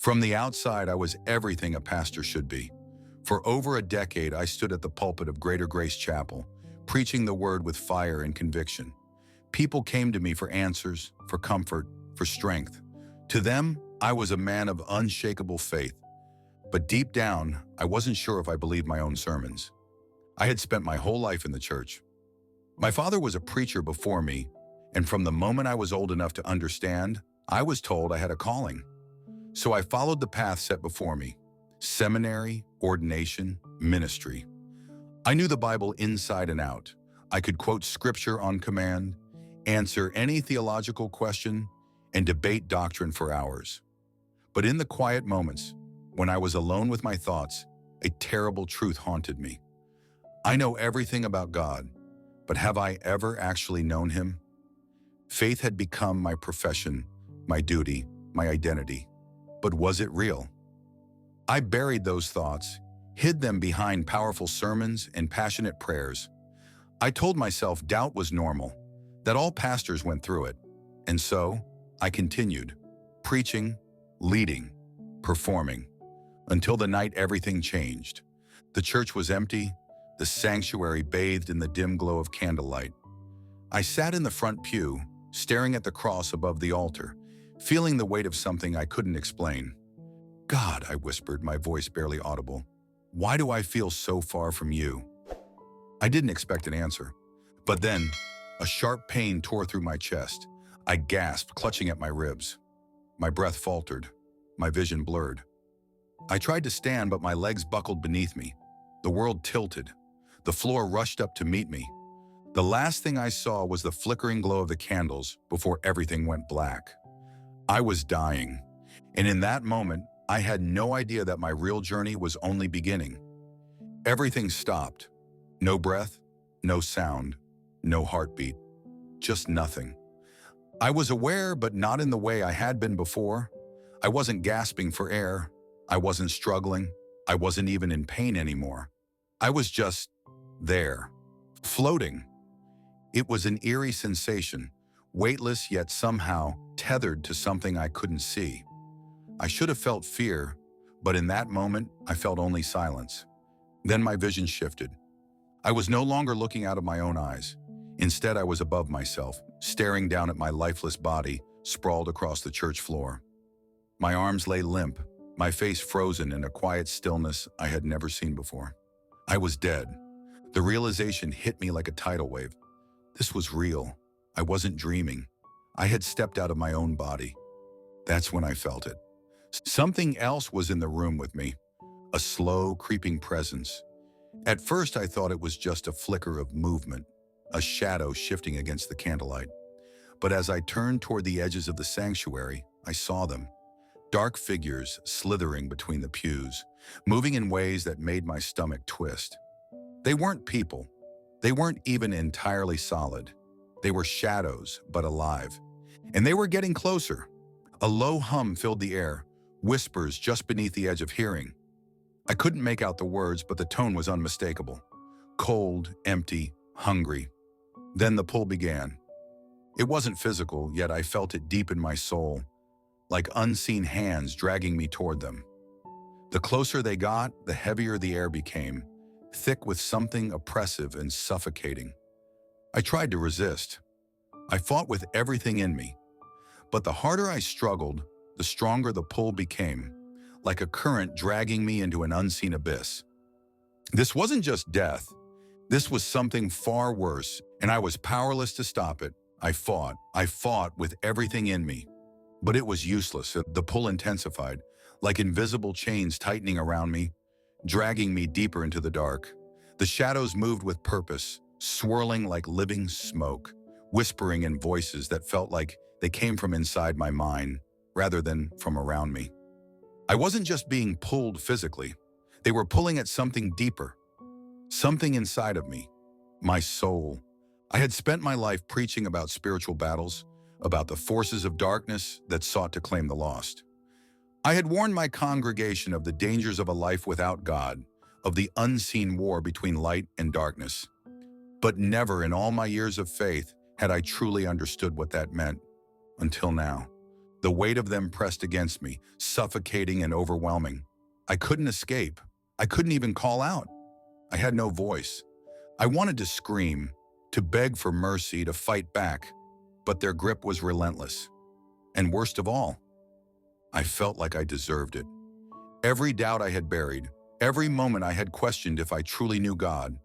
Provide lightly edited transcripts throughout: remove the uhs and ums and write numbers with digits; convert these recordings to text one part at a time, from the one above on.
From the outside, I was everything a pastor should be. For over a decade, I stood at the pulpit of Greater Grace Chapel, preaching the word with fire and conviction. People came to me for answers, for comfort, for strength. To them, I was a man of unshakable faith. But deep down, I wasn't sure if I believed my own sermons. I had spent my whole life in the church. My father was a preacher before me, and from the moment I was old enough to understand, I was told I had a calling. So I followed the path set before me: seminary, ordination, ministry. I knew the Bible inside and out. I could quote scripture on command, answer any theological question, and debate doctrine for hours. But in the quiet moments, when I was alone with my thoughts, a terrible truth haunted me. I know everything about God, but have I ever actually known Him? Faith had become my profession, my duty, my identity. But was it real? I buried those thoughts, hid them behind powerful sermons and passionate prayers. I told myself doubt was normal, that all pastors went through it. And so, I continued, preaching, leading, performing, until the night everything changed. The church was empty, the sanctuary bathed in the dim glow of candlelight. I sat in the front pew, staring at the cross above the altar, feeling the weight of something I couldn't explain. "God," I whispered, my voice barely audible, "why do I feel so far from you?" I didn't expect an answer. But then, a sharp pain tore through my chest. I gasped, clutching at my ribs. My breath faltered. My vision blurred. I tried to stand, but my legs buckled beneath me. The world tilted. The floor rushed up to meet me. The last thing I saw was the flickering glow of the candles before everything went black. I was dying, and in that moment, I had no idea that my real journey was only beginning. Everything stopped. No breath, no sound, no heartbeat, just nothing. I was aware, but not in the way I had been before. I wasn't gasping for air. I wasn't struggling. I wasn't even in pain anymore. I was just there, floating. It was an eerie sensation, weightless yet somehow tethered to something I couldn't see. I should have felt fear, but in that moment, I felt only silence. Then my vision shifted. I was no longer looking out of my own eyes. Instead, I was above myself, staring down at my lifeless body, sprawled across the church floor. My arms lay limp, my face frozen in a quiet stillness I had never seen before. I was dead. The realization hit me like a tidal wave. This was real. I wasn't dreaming. I had stepped out of my own body. That's when I felt it. Something else was in the room with me, a slow, creeping presence. At first, I thought it was just a flicker of movement, a shadow shifting against the candlelight. But as I turned toward the edges of the sanctuary, I saw them. Dark figures slithering between the pews, moving in ways that made my stomach twist. They weren't people. They weren't even entirely solid. They were shadows, but alive. And they were getting closer. A low hum filled the air, whispers just beneath the edge of hearing. I couldn't make out the words, but the tone was unmistakable. Cold, empty, hungry. Then the pull began. It wasn't physical, yet I felt it deep in my soul, like unseen hands dragging me toward them. The closer they got, the heavier the air became, thick with something oppressive and suffocating. I tried to resist. I fought with everything in me. But the harder I struggled, the stronger the pull became, like a current dragging me into an unseen abyss. This wasn't just death. This was something far worse, and I was powerless to stop it. I fought with everything in me. But it was useless. The pull intensified, like invisible chains tightening around me, dragging me deeper into the dark. The shadows moved with purpose, swirling like living smoke, whispering in voices that felt like they came from inside my mind, rather than from around me. I wasn't just being pulled physically. They were pulling at something deeper, something inside of me, my soul. I had spent my life preaching about spiritual battles, about the forces of darkness that sought to claim the lost. I had warned my congregation of the dangers of a life without God, of the unseen war between light and darkness. But never in all my years of faith had I truly understood what that meant, until now. The weight of them pressed against me, suffocating and overwhelming. I couldn't escape. I couldn't even call out. I had no voice. I wanted to scream, to beg for mercy, to fight back, but their grip was relentless. And worst of all, I felt like I deserved it. Every doubt I had buried, every moment I had questioned if I truly knew God,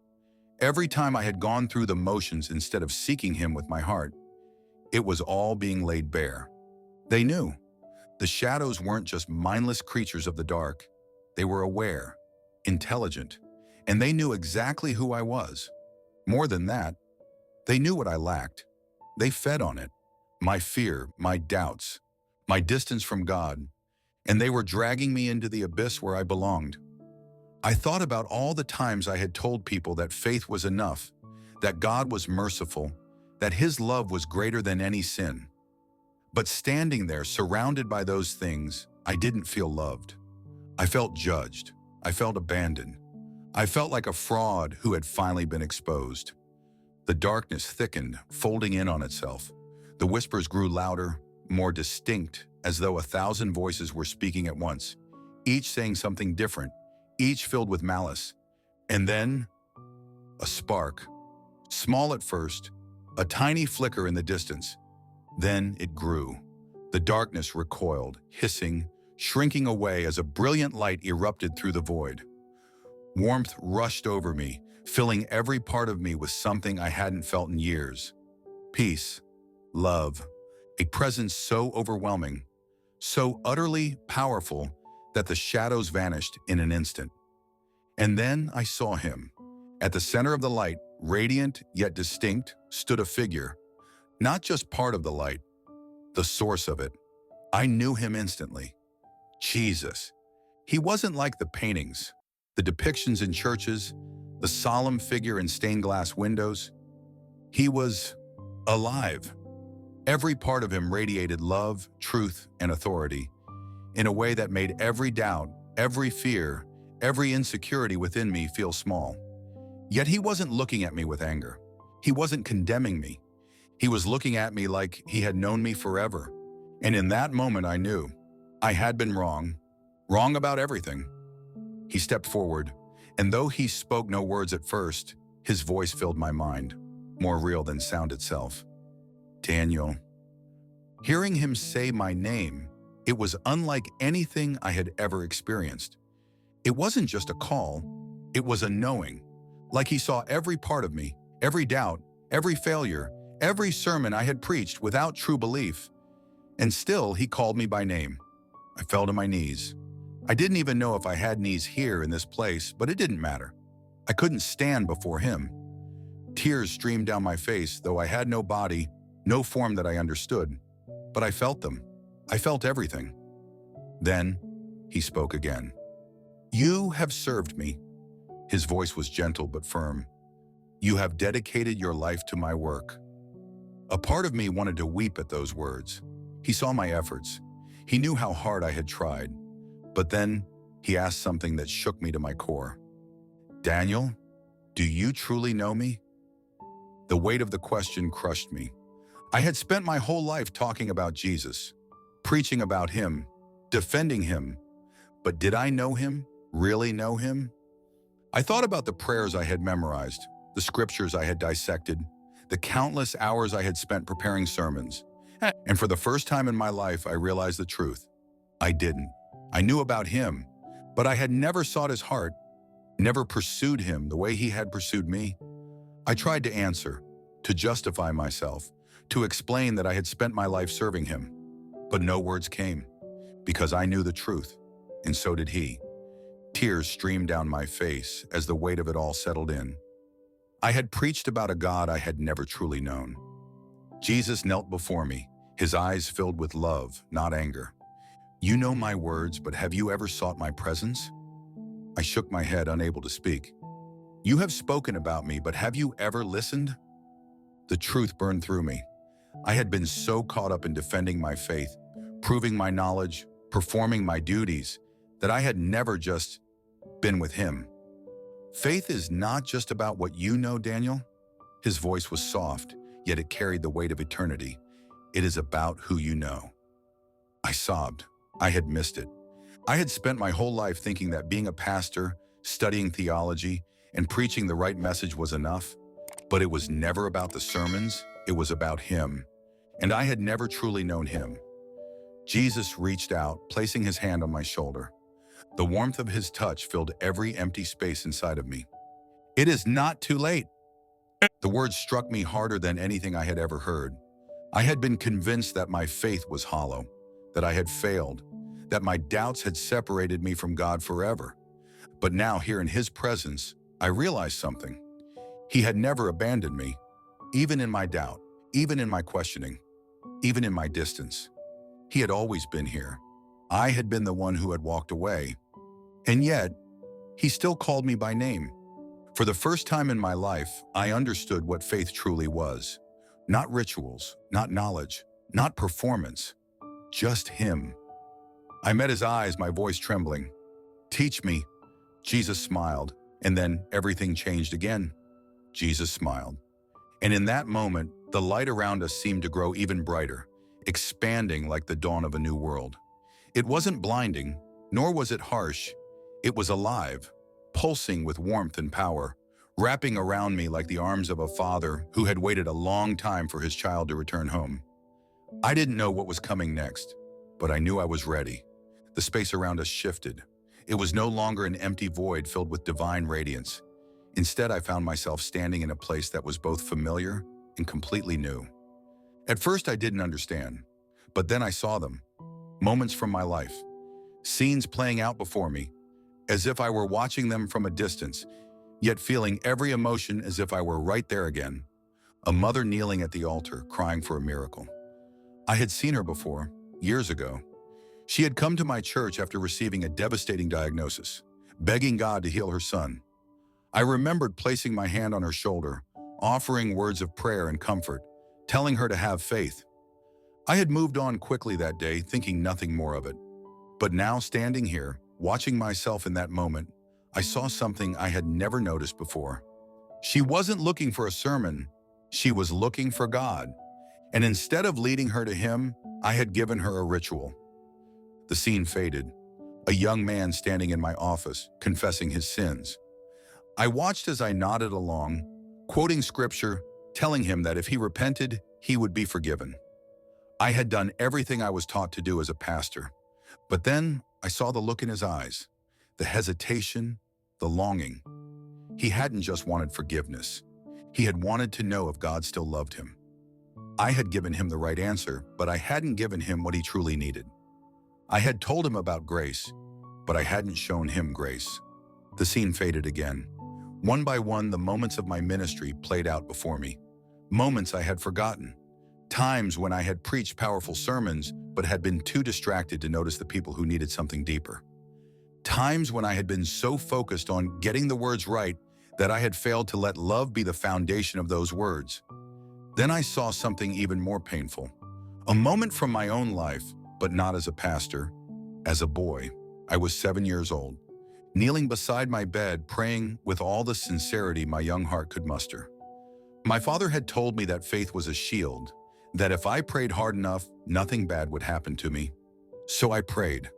every time I had gone through the motions instead of seeking Him with my heart, it was all being laid bare. They knew. The shadows weren't just mindless creatures of the dark. They were aware, intelligent, and they knew exactly who I was. More than that, they knew what I lacked. They fed on it. My fear, my doubts, my distance from God, and they were dragging me into the abyss where I belonged. I thought about all the times I had told people that faith was enough, that God was merciful, that His love was greater than any sin. But standing there, surrounded by those things, I didn't feel loved. I felt judged. I felt abandoned. I felt like a fraud who had finally been exposed. The darkness thickened, folding in on itself. The whispers grew louder, more distinct, as though 1,000 voices were speaking at once, each saying something different, each filled with malice. And then, a spark. Small at first, a tiny flicker in the distance. Then it grew. The darkness recoiled, hissing, shrinking away as a brilliant light erupted through the void. Warmth rushed over me, filling every part of me with something I hadn't felt in years. Peace, love, a presence so overwhelming, so utterly powerful that the shadows vanished in an instant. And then I saw Him. At the center of the light, radiant yet distinct, stood a figure, not just part of the light, the source of it. I knew Him instantly. Jesus. He wasn't like the paintings, the depictions in churches, the solemn figure in stained glass windows. He was alive. Every part of Him radiated love, truth, and authority in a way that made every doubt, every fear, every insecurity within me feel small. Yet He wasn't looking at me with anger. He wasn't condemning me. He was looking at me like He had known me forever. And in that moment I knew I had been wrong about everything. He stepped forward, and though He spoke no words at first, His voice filled my mind, more real than sound itself. Daniel. Hearing Him say my name, it was unlike anything I had ever experienced. It wasn't just a call, it was a knowing, like He saw every part of me, every doubt, every failure, every sermon I had preached without true belief. And still He called me by name. I fell to my knees. I didn't even know if I had knees here in this place, but it didn't matter. I couldn't stand before Him. Tears streamed down my face, though I had no body, no form that I understood. But I felt them. I felt everything. Then He spoke again. You have served me. His voice was gentle but firm. You have dedicated your life to my work. A part of me wanted to weep at those words. He saw my efforts. He knew how hard I had tried. But then He asked something that shook me to my core. Daniel, do you truly know me? The weight of the question crushed me. I had spent my whole life talking about Jesus, preaching about Him, defending Him. But did I know Him? Really know Him? I thought about the prayers I had memorized, the scriptures I had dissected, the countless hours I had spent preparing sermons. And for the first time in my life, I realized the truth. I didn't. I knew about Him, but I had never sought His heart, never pursued Him the way He had pursued me. I tried to answer, to justify myself, to explain that I had spent my life serving Him. But no words came, because I knew the truth, and so did He. Tears streamed down my face as the weight of it all settled in. I had preached about a God I had never truly known. Jesus knelt before me, His eyes filled with love, not anger. You know my words, but have you ever sought my presence? I shook my head, unable to speak. You have spoken about me, but have you ever listened? The truth burned through me. I had been so caught up in defending my faith, proving my knowledge, performing my duties, that I had never just been with Him. Faith is not just about what you know, Daniel. His voice was soft, yet it carried the weight of eternity. It is about who you know. I sobbed. I had missed it. I had spent my whole life thinking that being a pastor, studying theology, and preaching the right message was enough, but it was never about the sermons, it was about him. And I had never truly known him. Jesus reached out, placing his hand on my shoulder. The warmth of his touch filled every empty space inside of me. It is not too late. The words struck me harder than anything I had ever heard. I had been convinced that my faith was hollow, that I had failed, that my doubts had separated me from God forever. But now, here in his presence, I realized something. He had never abandoned me, even in my doubt, even in my questioning, even in my distance. He had always been here. I had been the one who had walked away. And yet, he still called me by name. For the first time in my life, I understood what faith truly was. Not rituals, not knowledge, not performance, just him. I met his eyes, my voice trembling. "Teach me." Jesus smiled, and then everything changed again. Jesus smiled. And in that moment, the light around us seemed to grow even brighter, expanding like the dawn of a new world. It wasn't blinding, nor was it harsh. It was alive, pulsing with warmth and power, wrapping around me like the arms of a father who had waited a long time for his child to return home. I didn't know what was coming next, but I knew I was ready. The space around us shifted. It was no longer an empty void filled with divine radiance. Instead, I found myself standing in a place that was both familiar and completely new. At first, I didn't understand, but then I saw them. Moments from my life. Scenes playing out before me, as if I were watching them from a distance, yet feeling every emotion as if I were right there again. A mother kneeling at the altar, crying for a miracle. I had seen her before, years ago. She had come to my church after receiving a devastating diagnosis, begging God to heal her son. I remembered placing my hand on her shoulder, offering words of prayer and comfort, telling her to have faith. I had moved on quickly that day, thinking nothing more of it. But now, standing here, watching myself in that moment, I saw something I had never noticed before. She wasn't looking for a sermon, she was looking for God. And instead of leading her to him, I had given her a ritual. The scene faded. A young man standing in my office, confessing his sins. I watched as I nodded along, quoting scripture, telling him that if he repented, he would be forgiven. I had done everything I was taught to do as a pastor. But then I saw the look in his eyes, the hesitation, the longing. He hadn't just wanted forgiveness. He had wanted to know if God still loved him. I had given him the right answer, but I hadn't given him what he truly needed. I had told him about grace, but I hadn't shown him grace. The scene faded again. One by one, the moments of my ministry played out before me. Moments I had forgotten. Times when I had preached powerful sermons, but had been too distracted to notice the people who needed something deeper. Times when I had been so focused on getting the words right that I had failed to let love be the foundation of those words. Then I saw something even more painful. A moment from my own life, but not as a pastor. As a boy, I was 7 years old, kneeling beside my bed, praying with all the sincerity my young heart could muster. My father had told me that faith was a shield, that if I prayed hard enough, nothing bad would happen to me. So I prayed.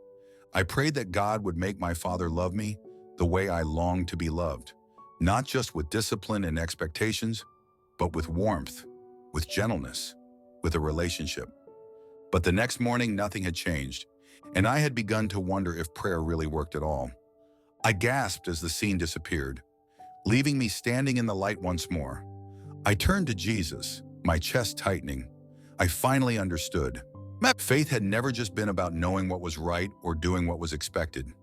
I prayed that God would make my father love me the way I longed to be loved, not just with discipline and expectations, but with warmth, with gentleness, with a relationship. But the next morning, nothing had changed, and I had begun to wonder if prayer really worked at all. I gasped as the scene disappeared, leaving me standing in the light once more. I turned to Jesus, my chest tightening. I finally understood. Faith had never just been about knowing what was right or doing what was expected.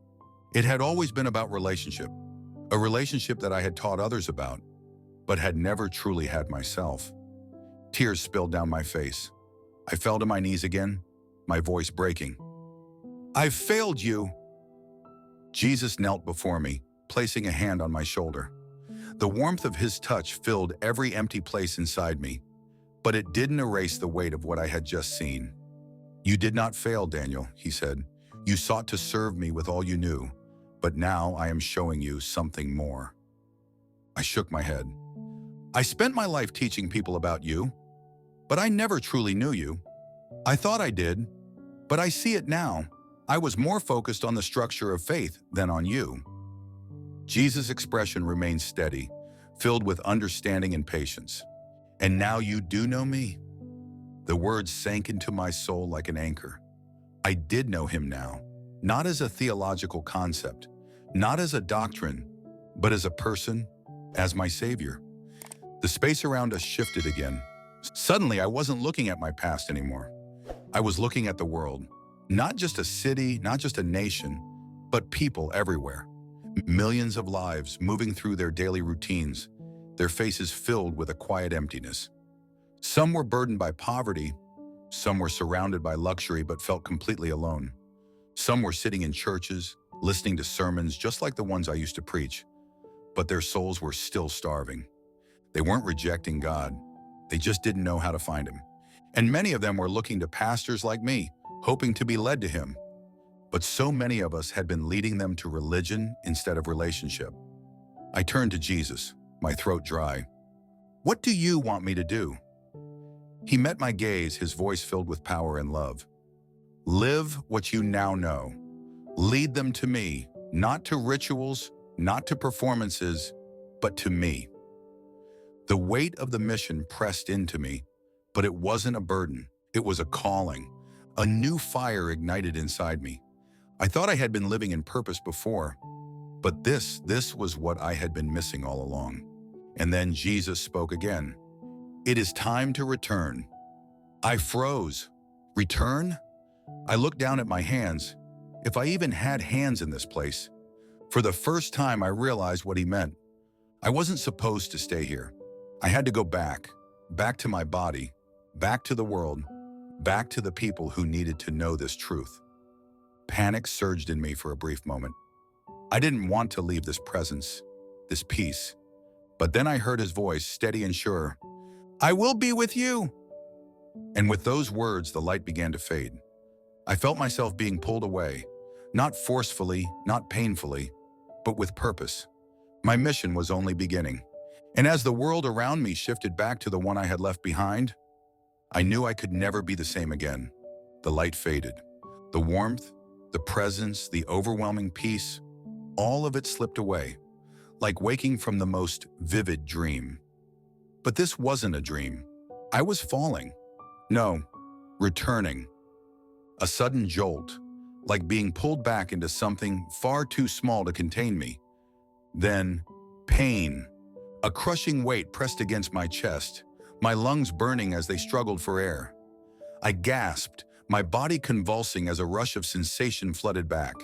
It had always been about relationship, a relationship that I had taught others about, but had never truly had myself. Tears spilled down my face. I fell to my knees again, my voice breaking. "I've failed you." Jesus knelt before me, placing a hand on my shoulder. The warmth of his touch filled every empty place inside me, but it didn't erase the weight of what I had just seen. "You did not fail, Daniel," he said. "You sought to serve me with all you knew, but now I am showing you something more." I shook my head. "I spent my life teaching people about you, but I never truly knew you. I thought I did, But I see it now. I was more focused on the structure of faith than on you. Jesus' expression remained steady, filled with understanding and patience. And now you do know me? The words sank into my soul like an anchor. I did know him now, not as a theological concept, not as a doctrine, but as a person, as my Savior. The space around us shifted again. Suddenly, I wasn't looking at my past anymore. I was looking at the world. Not just a city, not just a nation, but people everywhere. Millions of lives moving through their daily routines, their faces filled with a quiet emptiness. Some were burdened by poverty, some were surrounded by luxury but felt completely alone. Some were sitting in churches, listening to sermons just like the ones I used to preach, but their souls were still starving. They weren't rejecting God, they just didn't know how to find him. And many of them were looking to pastors like me, hoping to be led to him. But so many of us had been leading them to religion instead of relationship. I turned to Jesus, my throat dry. What do you want me to do? He met my gaze, his voice filled with power and love. Live what you now know. Lead them to me, not to rituals, not to performances, but to me. The weight of the mission pressed into me, but it wasn't a burden. It was a calling. A new fire ignited inside me. I thought I had been living in purpose before, but this was what I had been missing all along. And then Jesus spoke again. It is time to return. I froze. Return? I looked down at my hands. If I even had hands in this place. For the first time, I realized what he meant. I wasn't supposed to stay here. I had to go back to my body, back to the world, back to the people who needed to know this truth. Panic surged in me for a brief moment. I didn't want to leave this presence, this peace. But then I heard his voice, steady and sure. I will be with you. And with those words, the light began to fade. I felt myself being pulled away, not forcefully, not painfully, but with purpose. My mission was only beginning. And as the world around me shifted back to the one I had left behind, I knew I could never be the same again. The light faded. The warmth, the presence, the overwhelming peace, all of it slipped away, like waking from the most vivid dream. But this wasn't a dream. I was falling. No, returning. A sudden jolt, like being pulled back into something far too small to contain me. Then, pain. A crushing weight pressed against my chest, my lungs burning as they struggled for air. I gasped, my body convulsing as a rush of sensation flooded back.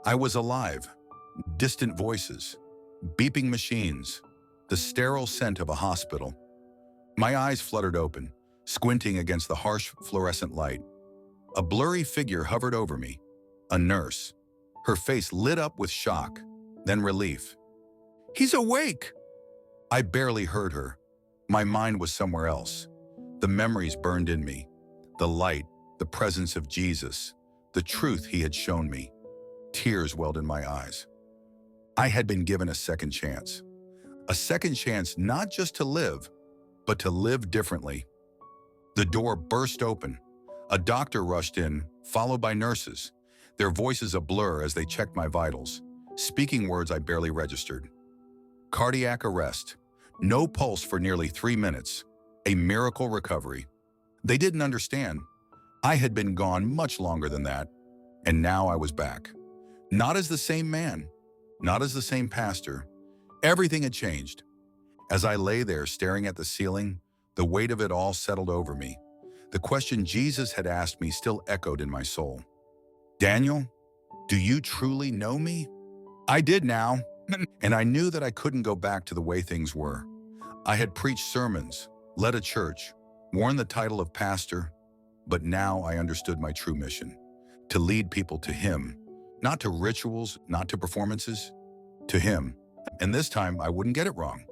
I was alive. Distant voices, beeping machines, the sterile scent of a hospital. My eyes fluttered open, squinting against the harsh fluorescent light. A blurry figure hovered over me, a nurse. Her face lit up with shock, then relief. He's awake! I barely heard her. My mind was somewhere else. The memories burned in me. The light, the presence of Jesus, the truth he had shown me. Tears welled in my eyes. I had been given a second chance. A second chance not just to live, but to live differently. The door burst open. A doctor rushed in, followed by nurses, their voices a blur as they checked my vitals, speaking words I barely registered. Cardiac arrest. No pulse for nearly 3 minutes. A miracle recovery. They didn't understand. I had been gone much longer than that, and now I was back. Not as the same man, not as the same pastor. Everything had changed. As I lay there staring at the ceiling, the weight of it all settled over me. The question Jesus had asked me still echoed in my soul. Daniel, do you truly know me? I did now, and I knew that I couldn't go back to the way things were. I had preached sermons, led a church, worn the title of pastor, but now I understood my true mission, to lead people to him, not to rituals, not to performances, to him. And this time I wouldn't get it wrong.